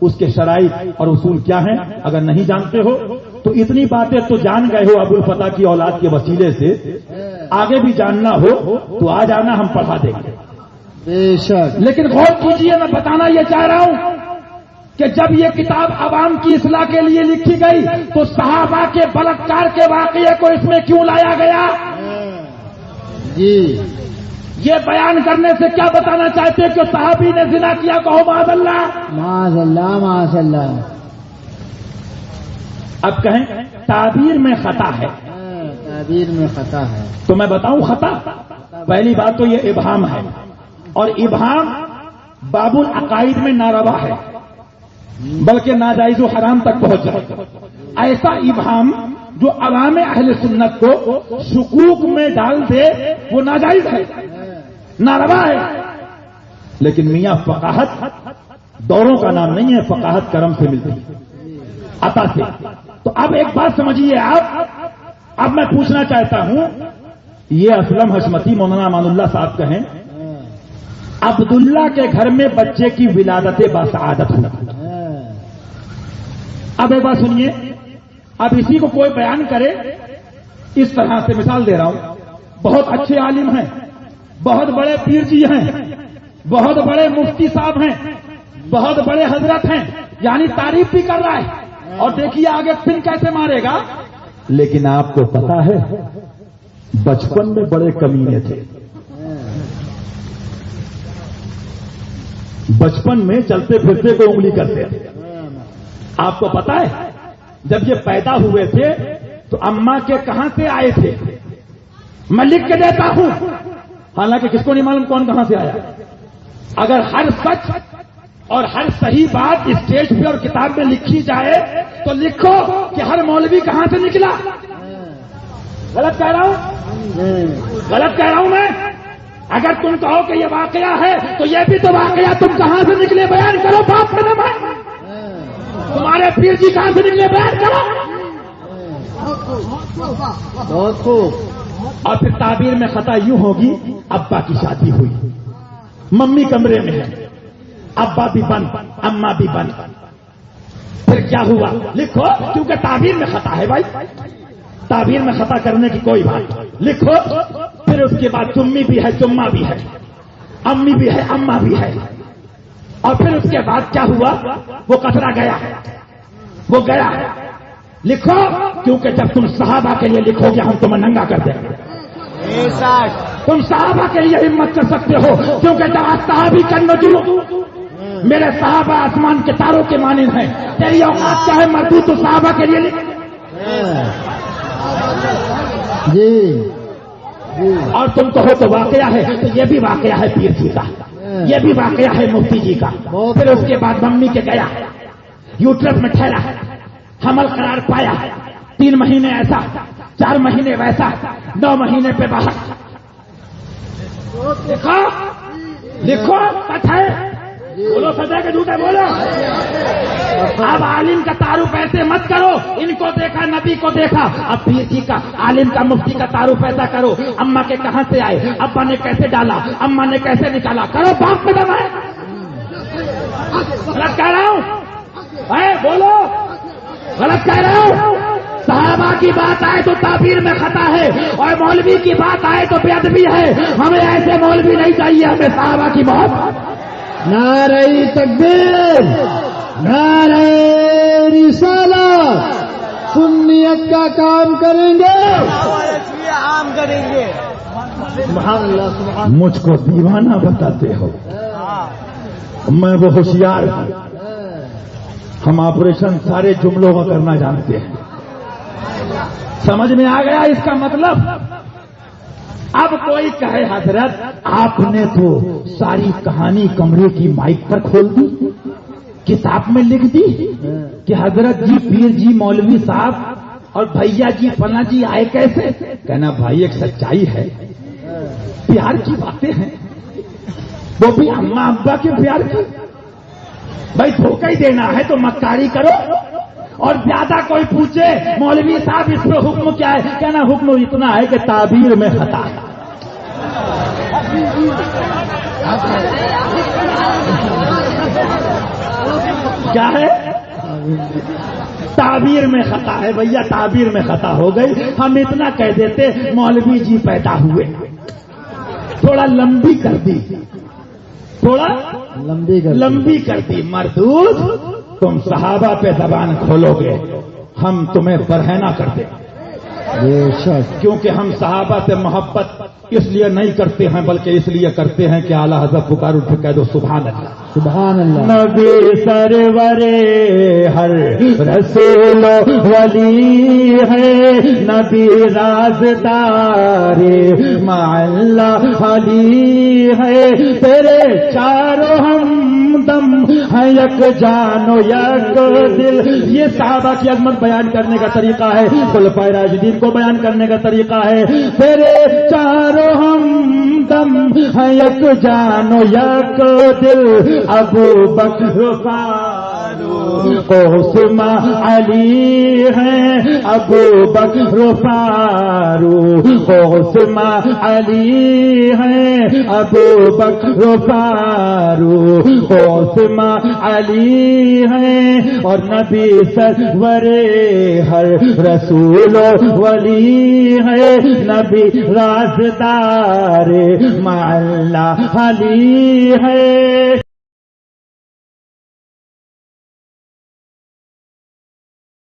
اس کے شرائط اور اصول کیا ہیں اگر نہیں جانتے ہو تو اتنی باتیں تو جان گئے ہو ابو الفتح کی اولاد کے وسیلے سے، آگے بھی جاننا ہو تو آ جانا، ہم پڑھا دیں گے بے شک۔ لیکن غور کیجئے، میں بتانا یہ چاہ رہا ہوں کہ جب یہ کتاب عوام کی اصلاح کے لیے لکھی گئی تو صحابہ کے بلاکار کے واقعے کو اس میں کیوں لایا گیا؟ جی یہ بیان کرنے سے کیا بتانا چاہتے ہیں کہ صحابی نے زنا کیا؟ کہو معاذ اللہ، معاذ اللہ معاذ اللہ۔ اب کہیں تعبیر میں خطا ہے، تعبیر میں خطا ہے تو میں بتاؤں خطا۔ پہلی بات تو یہ ابہام ہے، اور ابہام باب العقائد میں ناروا ہے، بلکہ ناجائز و حرام تک پہنچ جائے۔ ایسا ابہام جو عوام اہل سنت کو شکوک میں ڈال دے وہ ناجائز ہے، ناروا ہے۔ لیکن میاں فقاہت دوروں کا نام نہیں ہے، فقاہت کرم سے ملتی ہے، عطا سے۔ تو اب ایک بات سمجھیے آپ، اب میں پوچھنا چاہتا ہوں، یہ اسلم حشمتی مولانا امان اللہ صاحب کہیں عبداللہ کے گھر میں بچے کی ولادت باسعادت ہوئی۔ اب ایک بات سنیے، اب اسی کو کوئی بیان کرے اس طرح سے، مثال دے رہا ہوں، بہت اچھے عالم ہیں، بہت بڑے پیر جی ہیں، بہت بڑے مفتی صاحب ہیں، بہت بڑے حضرت ہیں، یعنی تعریف بھی کر رہا ہے، اور دیکھیے آگے پن کیسے مارے گا۔ لیکن آپ کو پتا ہے بچپن میں بڑے کمینے تھے، بچپن میں چلتے پھرتے کو انگلی کرتے تھے۔ آپ کو پتا ہے جب یہ پیدا ہوئے تھے تو اماں کے کہاں سے آئے تھے؟ میں لکھ کے دیتا ہوں، حالانکہ کس کو نہیں معلوم کون کہاں سے آیا۔ اگر ہر سچ اور ہر صحیح بات اسٹیج پہ اور کتاب میں لکھی جائے تو لکھو کہ ہر مولوی کہاں سے نکلا۔ غلط کہہ رہا ہوں؟ غلط کہہ رہا ہوں میں؟ اگر تم کہو کہ یہ واقعہ ہے تو یہ بھی تو واقعہ، تم کہاں سے نکلے بیان کرو، باپ کا نام ہے، تمہارے پیر جی کہاں سے نکلے بیان کرو۔ بہت خوب۔ اور پھر تعبیر میں خطا یوں ہوگی، ابا کی شادی ہوئی، ممی کمرے میں ہے، ابا بھی بند، اماں بھی بند، پھر کیا ہوا؟ لکھو، کیونکہ تعبیر میں خطا ہے بھائی، تعبیر میں خطا کرنے کی کوئی بات، لکھو۔ پھر اس کے بعد چمی بھی ہے، چما بھی ہے، امی بھی ہے، اماں بھی ہے، اور پھر اس کے بعد کیا ہوا؟ وہ کترا گیا، وہ گیا۔ لکھو، کیونکہ جب تم صحابہ کے لیے لکھو گے ہم تمہیں ننگا کر دیں گے۔ تم صحابہ کے لیے ہمت کر سکتے ہو، کیونکہ جب صحابی کا نجوم، میرے صحابہ آسمان کے تاروں کے مانند ہیں، تیری اوقات کیا ہے مردو تو صحابہ کے لیے لکھ۔ جی اور تم کہو تو واقعہ ہے، تو یہ بھی واقعہ ہے پیر جی کا، یہ بھی واقعہ ہے مفتی جی کا۔ پھر اس کے بعد ممی کے گیا، یوٹرس میں ٹھہرا، حمل قرار پایا، 3 مہینے ایسا، 4 مہینے ویسا، 9 مہینے پہ باہر۔ لکھو، لکھو، سچ ہے، بولو سچ ہے کہ جھوٹ ہے؟ بولو۔ اب عالم کا تعارف ایسے مت کرو، ان کو دیکھا، نبی کو دیکھا، اب پیر جی کا، عالم کا، مفتی کا تعارف ایسا کرو، اماں کے کہاں سے آئے، ابا نے کیسے ڈالا، اماں نے کیسے نکالا، کرو، باپ میں دم ہے۔ غلط کہہ رہا ہوں؟ بولو، غلط کہہ رہا ہوں؟ صحابہ کی بات آئے تو تعبیر میں خطا ہے، اور مولوی کی بات آئے تو بے ادبی ہے۔ ہمیں ایسے مولوی نہیں چاہیے، ہمیں صحابہ کی بات۔ نعرہ تکبیر، نعرہ رسالت، سنیت کا کام کریں گے، عام کریں گے۔ سبحان اللہ، سبحان۔ مجھ کو دیوانہ بتاتے ہو، میں وہ ہوشیار ہوں، ہم آپریشن سارے جملوں کا کرنا جانتے ہیں۔ سمجھ میں آ گیا اس کا مطلب؟ اب کوئی کہے حضرت آپ نے تو ساری کہانی کمرے کی مائک پر کھول دی، کتاب میں لکھ دی کہ حضرت جی، پیر جی، مولوی صاحب اور بھیا جی فلاں جی آئے کیسے؟ کہنا بھائی ایک سچائی ہے، پیار کی باتیں ہیں، وہ بھی اماں ابا کے پیار کی۔ بھائی دھوکہ ہی دینا ہے تو مکاری کرو، اور زیادہ کوئی پوچھے مولوی صاحب اس پہ حکم کیا ہے، کہنا حکم اتنا ہے کہ تعبیر میں خطا ہے۔ کیا ہے؟ تعبیر میں خطا ہے بھیا، تعبیر میں خطا ہو گئی. ہم اتنا کہہ دیتے مولوی جی پیدا ہوئے، تھوڑا لمبی کر دی، تھوڑا لمبی کر دی. مردود تم صحابہ پہ زبان کھولو گے ہم تمہیں برہنہ کر دیں. کیونکہ ہم صحابہ سے محبت اس لیے نہیں کرتے ہیں بلکہ اس لیے کرتے ہیں کہ اعلیٰ حضرت پکار اٹھ کہہ دو سبحان اللہ. سبحان اللہ. نبی سرور ہر رسول ولی ہے، نبی رازدار مع اللہ علی ہے، تیرے چاروں ہم دم ہے یک جان و یک دل. یہ صحابہ کی عظمت بیان کرنے کا طریقہ ہے، خلفائے راشدین کو بیان کرنے کا طریقہ ہے. تیرے چاروں ہم دم ہے یک جان و یک دل، ابو بکر فاروق عثمان علی ہیں، ابو بکر فاروق عثمان علی ہیں، ابو بکر فاروق عثمان علی ہیں. اور نبی سرور ہر رسول ولی ہے، نبی رازدار مع اللہ علی ہے.